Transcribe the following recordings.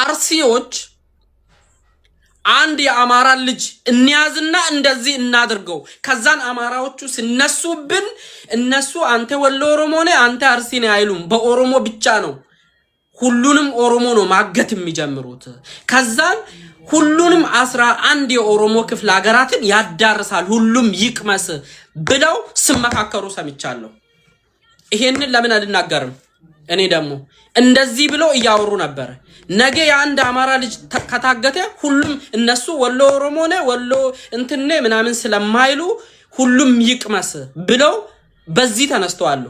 አርሲዎች አንድ የአማራ ልጅ እንያዝና እንደዚህ እናድርገው ከዛን አማራዎቹ ሲነሱብን እነሱ አንተ ወሎ ኦሮሞ ነህ አንተ አርሲ ነህ አይሉም በኦሮሞ ብቻ ነው ሁሉንም ኦሮሞ ነው ማገት የሚጀምሩት ከዛን ሁሉንም 11 የኦሮሞ ክፍለ ሀገራትን ያዳርሳል ሁሉም ይቅመስ ብለው ስመካከሩ ሰምቻለሁ ይሄንን ለምን አልናገርም እኔ ደግሞ እንደዚህ ብለው ያወሩ ነበር ነገ ያንድ አማራ ልጅ ከታገተ ሁሉም እነሱ ወሎ ኦሮሞ ነህ ወሎ እንትነ ምናምን ስለማይሉ ሁሉም ይቅመስ ብለው በዚህ ተነስተዋል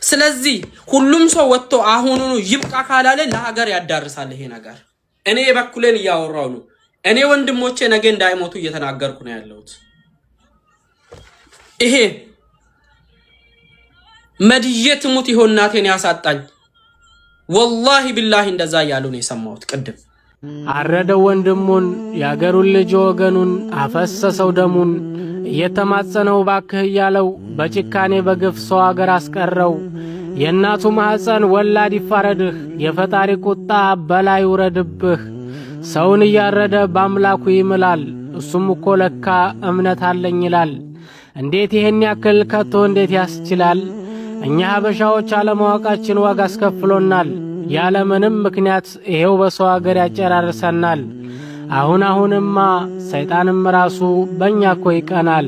ስለዚህ ሁሉም ሰው ወጥቶ አሁኑኑ ይብቃ ካላለ ለሀገር ያዳርሳል ይሄ ነገር እኔ በኩሌን ያወራው ነው እኔ ወንድሞቼ ነገ እንዳይሞቱ እየተናገርኩ ነው ያለሁት ይሄ መድየት ሙት ይሆናቴን ያሳጣኝ والله بالله እንደዛ ያሉ ነው የሰማሁት ቅድም አረደው ወንድሙን ያገሩን ልጅ ወገኑን አፈሰሰው ደሙን እየተማጸነው ባክህ ያለው በጭካኔ በግፍ ሰው አገር አስቀረው የናቱ ማህፀን ወላድ ይፋረድህ የፈጣሪ ቁጣ በላይ ወረድብህ ሰውን ያረደ በአምላኩ ይምላል እሱም እኮ ለካ እምነት አለኝ ይላል እንዴት ይሄን ያክል ከቶ እንዴት ያስችላል እኛ ሀበሻዎች አለማወቃችን ዋጋ አስከፍሎናል ያለምንም ምክንያት ይሄው በሰው ሀገር ያጨራርሰናል አሁንማ ሰይጣንም ራሱ በእኛ እኮ ይቀናል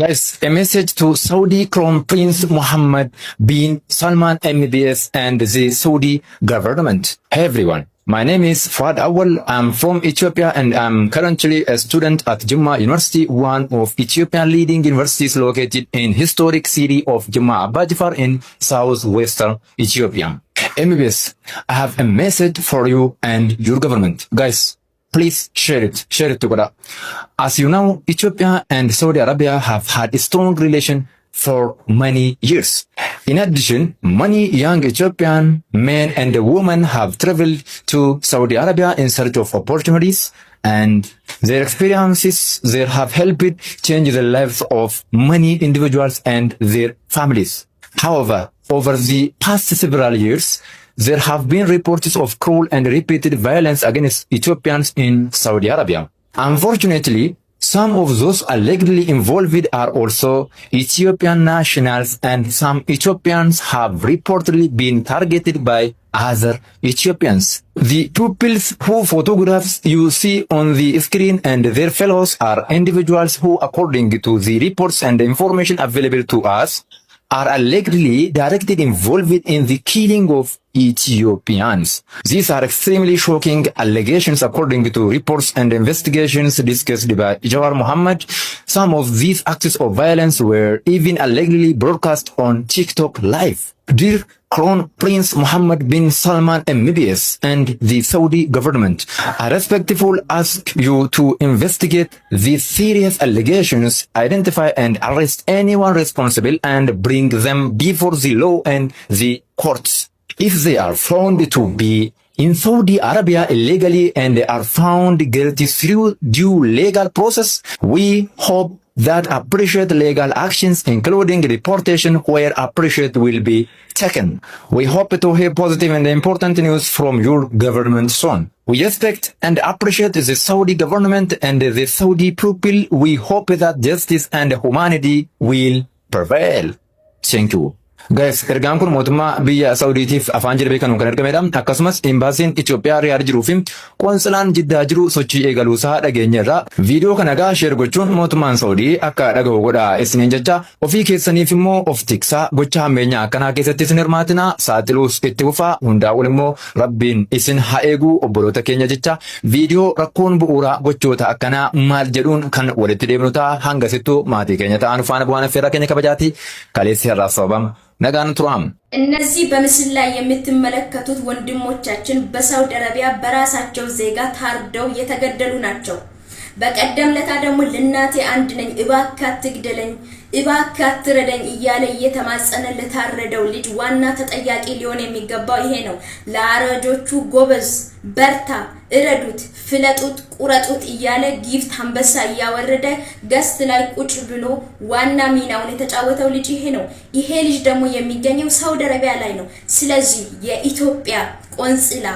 Guys, a message to Saudi Crown Prince Mohammed bin Salman MBS and the Saudi government. Hey everyone. My name is Fuad Awal. I'm from Ethiopia and I'm currently a student at Jimma University, one of Ethiopia's leading universities located in historic city of Jimma Abba Jifar in southwestern Ethiopia. MBS, I have a message for you and your government. Guys, please share it together. As you know, Ethiopia and Saudi Arabia have had a strong relation for many years. In addition, many young Ethiopian men and women have traveled to Saudi Arabia in search of opportunities, and their experiences there have helped change the lives of many individuals and their families. However, over the past several years, there have been reports of cruel and repeated violence against Ethiopians in Saudi Arabia. Unfortunately, some of those allegedly involved are also Ethiopian nationals, and some Ethiopians have reportedly been targeted by other Ethiopians. The pupils whose photographs you see on the screen and their fellows are individuals who, according to the reports and information available to us, are allegedly directly involved in the killing of Ethiopians. These are extremely shocking allegations according to reports and investigations discussed by Jawar Mohammed. Some of these acts of violence were even allegedly broadcast on TikTok live. Dear Crown Prince Mohammed bin Salman MBS and the Saudi government, I respectfully ask you to investigate these serious allegations, identify and arrest anyone responsible and bring them before the law and the courts. If they are found to be in Saudi Arabia illegally and are found guilty through due legal process, we hope that appropriate legal actions, including deportation where appropriate, will be taken. We hope to hear positive and important news from your government soon. We respect and appreciate the Saudi government and the Saudi people. We hope that justice and humanity will prevail. Thank you. Guys, ergaan kun mootummaa biyya Saudiitiif afaan jirbe kan ergamedha. Akkasumas imbaasiin Itoophiyaa Riyaad jiruu fi qoonsilaan Jiddaa jiru sochii eegaluusaa dhageenyerra. Viidiyoo kana gaa sheer gochuun mootummaan Saudii akka dhaga'u godha isiniin jecha ofii keessaniif immoo of tiksaa gocha hammeenyaa akkanaa keessatti isin hirmaatinaa saaxiluus itti fufaa hundaa'uun immoo rabbiin isin haa eegu obboloota keenya jecha viidiyoo rakkoon bu'uuraa gochoota akkanaa maal jedhuun kan walitti deemnu ta'a hangasittuu maatii keenya ta'an faana bu'aan affeerraa keenya kabajaati kaleessi har'aa sababam ነጋን ትራም እነዚህ በምስል ላይ የምትመለከቱት ወንድሞቻችን በሳውዲ አረቢያ በራሳቸው ዜጋ ታርደው የተገደሉ ናቸው። በቀደም ለታ ደግሞ ለናቴ አንድ ነኝ እባክህ አትግደለኝ እባክህ አትረዳኝ እያለ እየተማጸነ ለታረደው ልጅ ዋና ተጠያቂ ሊሆን የሚገባው ይሄ ነው። ለአራጆቹ ጎበዝ በርታ፣ እረዱት፣ ፍለጡት፣ ቁረጡት እያለ ጊፍት አንበሳ እያወረደ ገስት ላይ ቁጭ ብሎ ዋና ሚናውን የተጫወተው ልጅ ይሄ ነው። ይሄ ልጅ ደግሞ የሚገኘው ሳውዲ አረቢያ ላይ ነው። ስለዚህ የኢትዮጵያ ቆንጽላ፣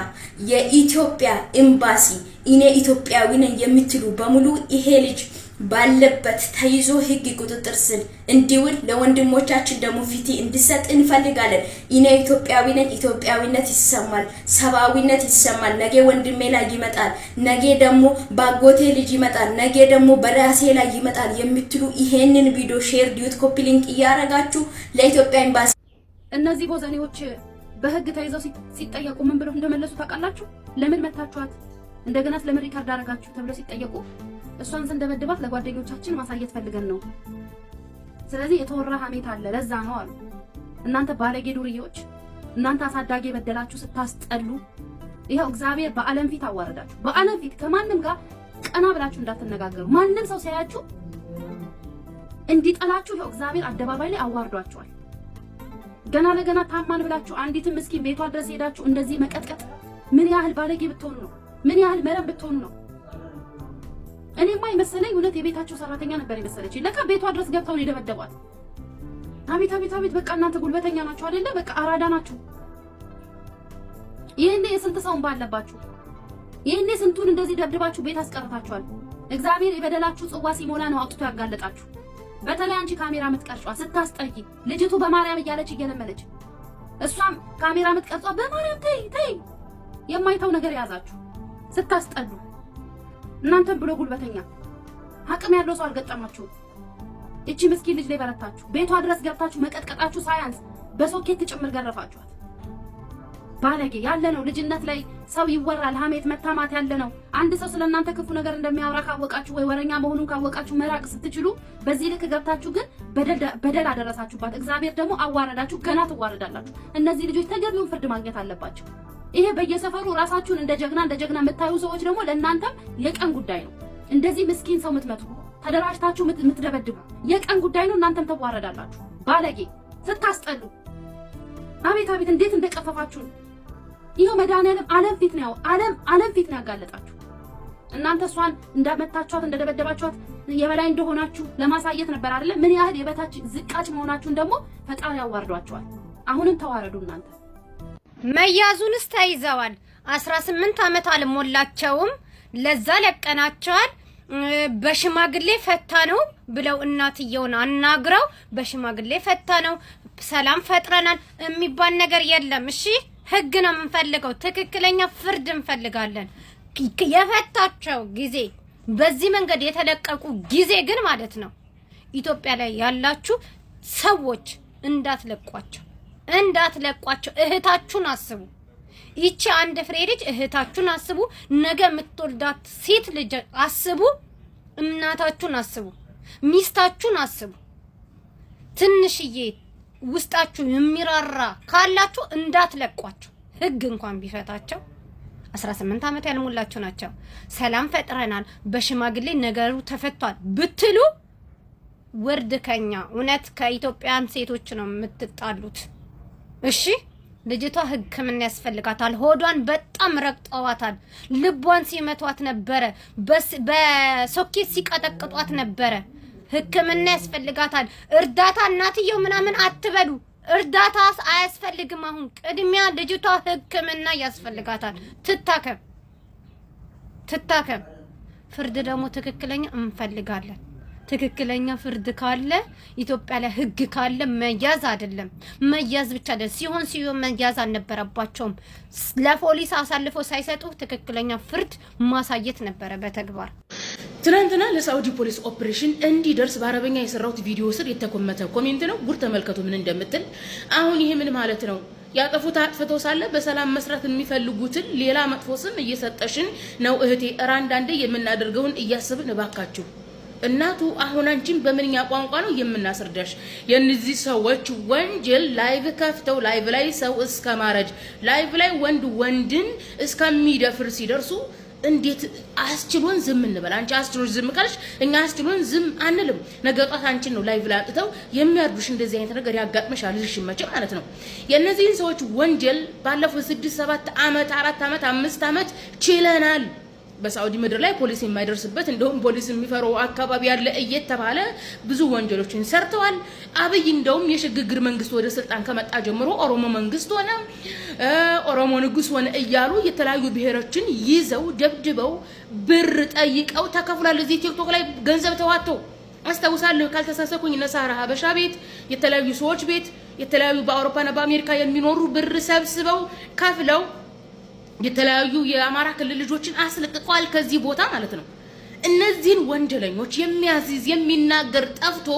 የኢትዮጵያ ኤምባሲ እኔ ኢትዮጵያዊ ነኝ የምትሉ በሙሉ ይሄ ልጅ ባለበት ተይዞ ህግ ቁጥጥር ስር እንዲውል ለወንድሞቻችን ደግሞ ፍቲ እንዲሰጥ እንፈልጋለን። እኔ ኢትዮጵያዊ ነኝ፣ ኢትዮጵያዊነት ይሰማል፣ ሰባዊነት ይሰማል። ነገ ወንድሜ ላይ ይመጣል፣ ነገ ደግሞ ባጎቴ ልጅ ይመጣል፣ ነገ ደግሞ በራሴ ላይ ይመጣል የምትሉ ይሄንን ቪዲዮ ሼር፣ ዲዩት፣ ኮፒ ሊንክ እያረጋችሁ ለኢትዮጵያ ኤምባሲ እነዚህ ቦዘኔዎች በህግ ተይዘው ሲጠየቁ ምን ብለው እንደመለሱ ታውቃላችሁ? ለምን መታችኋት እንደገና ስለምን ሪካርድ አደረጋችሁ ተብለው ሲጠየቁ እሷን እንደበደባት ለጓደኞቻችን ማሳየት ፈልገን ነው። ስለዚህ የተወራ ሀሜት አለ ለዛ ነው አሉ። እናንተ ባለጌ ዱርዬዎች፣ እናንተ አሳዳጊ በደላችሁ ስታስጠሉ ይሄው እግዚአብሔር በአለም ፊት አዋረዳችሁ። በአለም ፊት ከማንም ጋር ቀና ብላችሁ እንዳትነጋገሩ። ማንም ሰው ሲያያችሁ እንዲጠላችሁ ይሄው እግዚአብሔር አደባባይ ላይ አዋርዷችኋል። ገና ለገና ታማን ብላችሁ አንዲትም ምስኪን ቤቷ ድረስ ሄዳችሁ እንደዚህ መቀጥቀጥ ምን ያህል ባለጌ ብትሆኑ ነው? ምን ያህል መረብ ብትሆኑ ነው? እኔማ የመሰለኝ እውነት የቤታቸው ሰራተኛ ነበር የመሰለች። ለካ ቤቷ ድረስ ገብተው ነው የደበደቧት። አቤት አቤት አቤት! በቃ እናንተ ጉልበተኛ ናችሁ አይደለ? በቃ አራዳ ናችሁ። ይሄኔ የስንት ሰውን ባለባችሁ፣ ይሄኔ ስንቱን እንደዚህ ደብድባችሁ ቤት አስቀርታችኋል። እግዚአብሔር የበደላችሁ ጽዋ ሲሞላ ነው አውጥቶ ያጋለጣችሁ። በተለይ አንቺ ካሜራ የምትቀርጿ ስታስጠይ፣ ልጅቱ በማርያም እያለች እየለመነች እሷም ካሜራ የምትቀርጿ በማርያም ተይ ተይ፣ የማይተው ነገር ያዛችሁ ስታስጠሉ። እናንተም ብሎ ጉልበተኛ አቅም ያለው ሰው አልገጠማችሁ። እቺ ምስኪን ልጅ ላይ በረታችሁ። ቤቷ ድረስ ገብታችሁ መቀጥቀጣችሁ ሳያንስ በሶኬት ጭምር ገረፋችኋት። ባለጌ ያለ ነው። ልጅነት ላይ ሰው ይወራል፣ ሀሜት መታማት ያለ ነው። አንድ ሰው ስለናንተ ክፉ ነገር እንደሚያወራ ካወቃችሁ ወይ ወረኛ መሆኑን ካወቃችሁ መራቅ ስትችሉ፣ በዚህ ልክ ገብታችሁ ግን በደል አደረሳችሁባት። እግዚአብሔር ደግሞ አዋረዳችሁ፣ ገና ትዋረዳላችሁ። እነዚህ ልጆች ተገቢውን ፍርድ ማግኘት አለባቸው። ይሄ በየሰፈሩ ራሳችሁን እንደ ጀግና የምታዩ ሰዎች ደግሞ ለእናንተም የቀን ጉዳይ ነው። እንደዚህ ምስኪን ሰው የምትመቱ ተደራጅታችሁ የምትደበድቡ የቀን ጉዳይ ነው። እናንተም ተዋረዳላችሁ። ባለጌ ስታስጠሉ፣ አቤት አቤት እንዴት እንደቀፈፋችሁ። ይሄው መድኃኒዓለም ዓለም ፊት ነው ያጋለጣችሁ። እናንተ እሷን እንዳመታችኋት እንደደበደባችኋት የበላይ እንደሆናችሁ ለማሳየት ነበር አይደለ? ምን ያህል የበታች ዝቃጭ መሆናችሁን ደግሞ ፈጣሪ ያዋርዷችኋል። አሁንም ተዋረዱ እናንተ። መያዙንስ ተይዘዋል። 18 ዓመት አልሞላቸውም። ለዛ ለቀናቸዋል። በሽማግሌ ፈታ ነው ብለው እናትየውን አናግረው በሽማግሌ ፈታ ነው ሰላም ፈጥረናል የሚባል ነገር የለም። እሺ ህግ ነው የምንፈልገው። ትክክለኛ ፍርድ እንፈልጋለን። የፈታቸው ጊዜ በዚህ መንገድ የተለቀቁ ጊዜ ግን ማለት ነው ኢትዮጵያ ላይ ያላችሁ ሰዎች እንዳትለቋቸው። እህታችሁን አስቡ። ይቺ አንድ ፍሬ ልጅ እህታችሁን አስቡ። ነገ የምትወልዳት ሴት ልጅ አስቡ። እናታችሁን አስቡ። ሚስታችሁን አስቡ። ትንሽዬ ውስጣችሁ የሚራራ ካላችሁ እንዳትለቋቸው። ህግ እንኳን ቢፈታቸው 18 ዓመት ያልሞላቸው ናቸው። ሰላም ፈጥረናል፣ በሽማግሌ ነገሩ ተፈቷል ብትሉ ወርድ ከኛ እውነት ከኢትዮጵያን ሴቶች ነው የምትጣሉት። እሺ ልጅቷ ህክምና ያስፈልጋታል። ሆዷን በጣም ረግጠዋታል። ልቧን ሲመቷት ነበረ። በሶኬት ሲቀጠቅጧት ነበረ። ህክምና ያስፈልጋታል። እርዳታ እናትየው ምናምን አትበሉ። እርዳታ አያስፈልግም። አሁን ቅድሚያ ልጅቷ ህክምና ያስፈልጋታል። ትታከም። ፍርድ ደግሞ ትክክለኛ እንፈልጋለን። ትክክለኛ ፍርድ ካለ ኢትዮጵያ ላይ ህግ ካለ መያዝ አይደለም መያዝ ብቻ ሲሆን መያዝ አልነበረባቸውም። ለፖሊስ አሳልፈው ሳይሰጡ ትክክለኛ ፍርድ ማሳየት ነበረ በተግባር። ትናንትና ለሳውዲ ፖሊስ ኦፕሬሽን እንዲደርስ በአረበኛ የሰራሁት ቪዲዮ ስር የተኮመተ ኮሜንት ነው። ጉር ተመልከቱ ምን እንደምትል። አሁን ይሄ ምን ማለት ነው? ያጠፉት አጥፍተው ሳለ በሰላም መስራት የሚፈልጉትን ሌላ መጥፎ ስም እየሰጠሽን ነው እህቴ። አንዳንዴ የምናደርገውን እያስብን እባካችሁ እናቱ አሁን አንቺን በምንኛ ቋንቋ ነው የምናስርዳሽ? የነዚህ ሰዎች ወንጀል ላይቭ ከፍተው ላይቭ ላይ ሰው እስከ ማረድ ላይቭ ላይ ወንድን እስከሚደፍር ሲደርሱ እንዴት አስችሎን ዝም እንበል? አንቺ አስችሎን ዝም ካልሽ እኛ አስችሎን ዝም አንልም። ነገ ጧት አንቺን ነው ላይቭ ላይ አጥተው የሚያርዱሽ። እንደዚህ አይነት ነገር ያጋጥመሻል ልጅሽ መቼ ማለት ነው። የእነዚህን ሰዎች ወንጀል ባለፉት 6 7 ዓመት 4 ዓመት 5 ዓመት ችለናል። በሳውዲ ምድር ላይ ፖሊስ የማይደርስበት እንደውም ፖሊስ የሚፈራው አካባቢ ያለ እየተባለ ብዙ ወንጀሎችን ሰርተዋል። አብይ እንደውም የሽግግር መንግስት ወደ ስልጣን ከመጣ ጀምሮ ኦሮሞ መንግስት ሆነ ኦሮሞ ንጉስ ሆነ እያሉ የተለያዩ ብሔሮችን ይዘው ደብድበው ብር ጠይቀው ተከፍሏል። እዚህ ቲክቶክ ላይ ገንዘብ ተዋጥተው አስተውሳለሁ ካልተሳሰኩኝ ነሳራ ሀበሻ ቤት የተለያዩ ሰዎች ቤት የተለያዩ በአውሮፓና በአሜሪካ የሚኖሩ ብር ሰብስበው ከፍለው የተለያዩ የአማራ ክልል ልጆችን አስለቅቀዋል ከዚህ ቦታ ማለት ነው። እነዚህን ወንጀለኞች የሚያዝዝ የሚናገር ጠፍቶ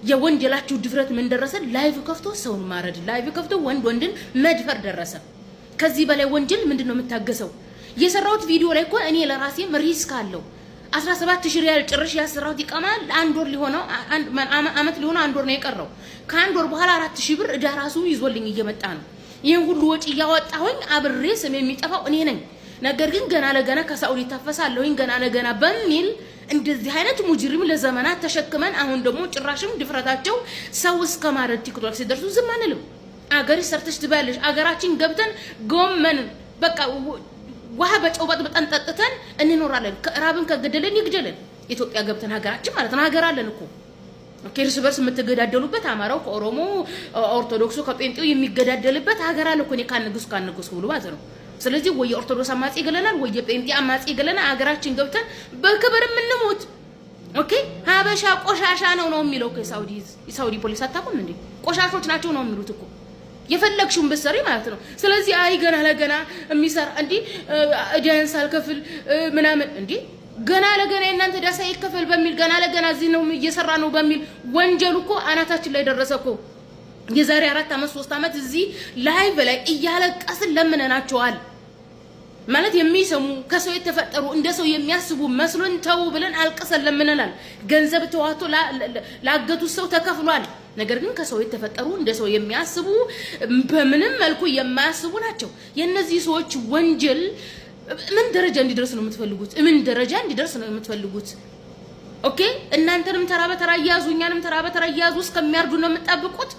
የወንጀላችሁ ድፍረት ምን ደረሰ? ላይቭ ከፍቶ ሰውን ማረድ፣ ላይቭ ከፍቶ ወንድን መድፈር ደረሰ። ከዚህ በላይ ወንጀል ምንድነው የምታገሰው? የሰራሁት ቪዲዮ ላይ እኮ እኔ ለራሴም ሪስክ አለው 17000 ሪያል ጭርሽ ያሰራሁት ይቀማል። አንድ ወር ሊሆነው አመት ሊሆነው አንድ ወር ነው የቀረው። ከአንድ ወር በኋላ 4000 ብር እዳ ራሱ ይዞልኝ እየመጣ ነው። ይሄን ሁሉ ወጪ ያወጣሁኝ አብሬ ስም የሚጠፋው እኔ ነኝ። ነገር ግን ገና ለገና ከሳውዲ ታፈሳለሁኝ ገና ለገና በሚል እንደዚህ አይነት ሙጅሪም ለዘመናት ተሸክመን አሁን ደግሞ ጭራሽም ድፍረታቸው ሰው እስከ ማረድ ቲክቶክ ሲደርሱ ዝም አንልም። አገር ሰርተሽ ትባለሽ። አገራችን ገብተን ጎመን በቃ ውሃ በጨው በጥብጠን ጠጥተን እንኖራለን። ራብን ከገደለን ይግደለን። ኢትዮጵያ ገብተን ሀገራችን ማለት ነው ሀገር አለን እኮ እርስ በርስ የምትገዳደሉበት አማራው ከኦሮሞ ኦርቶዶክሱ ከጴንጤው የሚገዳደልበት ሀገር አለ እኮ እኔ ካንጉስ ብሎ ማለት ነው። ስለዚህ ወይ ኦርቶዶክስ አማጺ ይገለናል ወይ ጴንጤ አማጺ ይገለናል። ሀገራችን ገብተን በክብር የምንሞት ኦኬ። ሀበሻ ቆሻሻ ነው የሚለው የሳውዲ ፖሊስ አታውቁም እንዴ? ቆሻሾች ናቸው ነው የሚሉት እኮ የፈለግሽውን በሰሪ ማለት ነው። ስለዚህ አይ ገና ለገና የሚሰራ እንዴ እዳን ሳልከፍል ምናምን እንዴ ገና ለገና እናንተ ዳሳ ይከፈል በሚል ገና ለገና እዚህ ነው እየሰራ ነው በሚል ወንጀሉ እኮ አናታችን ላይ ደረሰኮ። የዛሬ 4 ዓመት 3 ዓመት እዚህ ላይቭ ላይ እያለቀስን ለምነናቸዋል ማለት የሚሰሙ ከሰው የተፈጠሩ እንደ ሰው የሚያስቡ መስሎን ተው ብለን አልቀሰን ለምነናል። ገንዘብ ተዋቶ ላገቱ ሰው ተከፍሏል። ነገር ግን ከሰው የተፈጠሩ እንደ ሰው የሚያስቡ በምንም መልኩ የማያስቡ ናቸው። የነዚህ ሰዎች ወንጀል ምን ደረጃ እንዲደርስ ነው የምትፈልጉት? ምን ደረጃ እንዲደርስ ነው የምትፈልጉት? ኦኬ እናንተንም ተራ በተራ ያዙ እኛንም ተራ በተራ ያዙ እስከሚያርዱ ነው የምትጠብቁት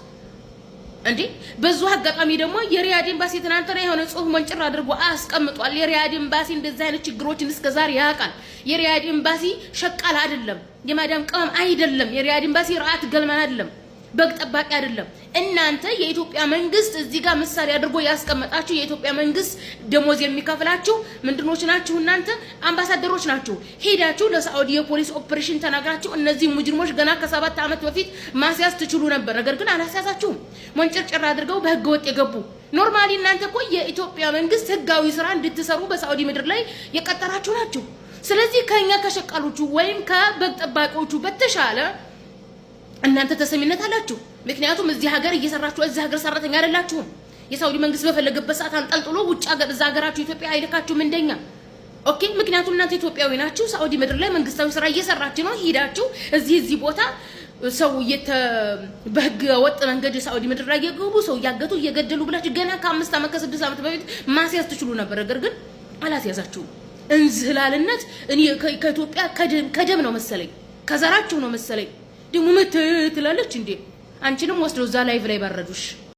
እንዴ? በዙ አጋጣሚ ደግሞ የሪያድ ኤምባሲ ትናንትና የሆነ ጽሁፍ መንጭር አድርጎ አስቀምጧል። የሪያድ ኤምባሲ እንደዛ አይነት ችግሮችን እስከዛሬ ያውቃል። የሪያድ ኤምባሲ ሸቃል አይደለም፣ የማዳም ቀመም አይደለም። የሪያድ ኤምባሲ ራአት ገልማን አይደለም፣ በግ ጠባቂ አይደለም። እናንተ የኢትዮጵያ መንግስት እዚህ ጋር ምሳሌ አድርጎ ያስቀመጣችሁ የኢትዮጵያ መንግስት ደሞዝ የሚከፍላችሁ ምንድኖች ናችሁ? እናንተ አምባሳደሮች ናችሁ። ሄዳችሁ ለሳውዲ የፖሊስ ኦፕሬሽን ተናግራችሁ እነዚህ ሙጅሪሞች ገና ከ7 ዓመት በፊት ማስያዝ ትችሉ ነበር። ነገር ግን አላስያዛችሁም። መንጨርጨር አድርገው በህገ ወጥ የገቡ ኖርማሊ እናንተ እኮ የኢትዮጵያ መንግስት ህጋዊ ስራ እንድትሰሩ በሳውዲ ምድር ላይ የቀጠራችሁ ናችሁ። ስለዚህ ከኛ ከሸቃሎቹ ወይም ከበግ ጠባቂዎቹ በተሻለ እናንተ ተሰሚነት አላችሁ። ምክንያቱም እዚህ ሀገር እየሰራችሁ እዚህ ሀገር ሰራተኛ አይደላችሁም። የሳውዲ መንግስት በፈለገበት ሰዓት አንጠልጥሎ ውጭ ሀገር እዛ ሀገራችሁ ኢትዮጵያ አይልካችሁም እንደኛ ኦኬ። ምክንያቱም እናንተ ኢትዮጵያዊ ናችሁ። ሳውዲ ምድር ላይ መንግስታዊ ስራ እየሰራችሁ ነው። ሄዳችሁ እዚህ ቦታ ሰው በህገ ወጥ መንገድ ሳውዲ ምድር ላይ የገቡ ሰው ያገቱ እየገደሉ ብላችሁ ገና ከ5 ዓመት ከ6 ዓመት በፊት ማስያዝ ትችሉ ነበር። ነገር ግን አላስያዛችሁም። እንዝላልነት እኔ ከኢትዮጵያ ከደም ነው መሰለኝ ከዘራችሁ ነው መሰለኝ። ደግሞ ትላለች እንዴ አንቺንም ወስደው እዛ ላይቭ ላይ ባረዱሽ።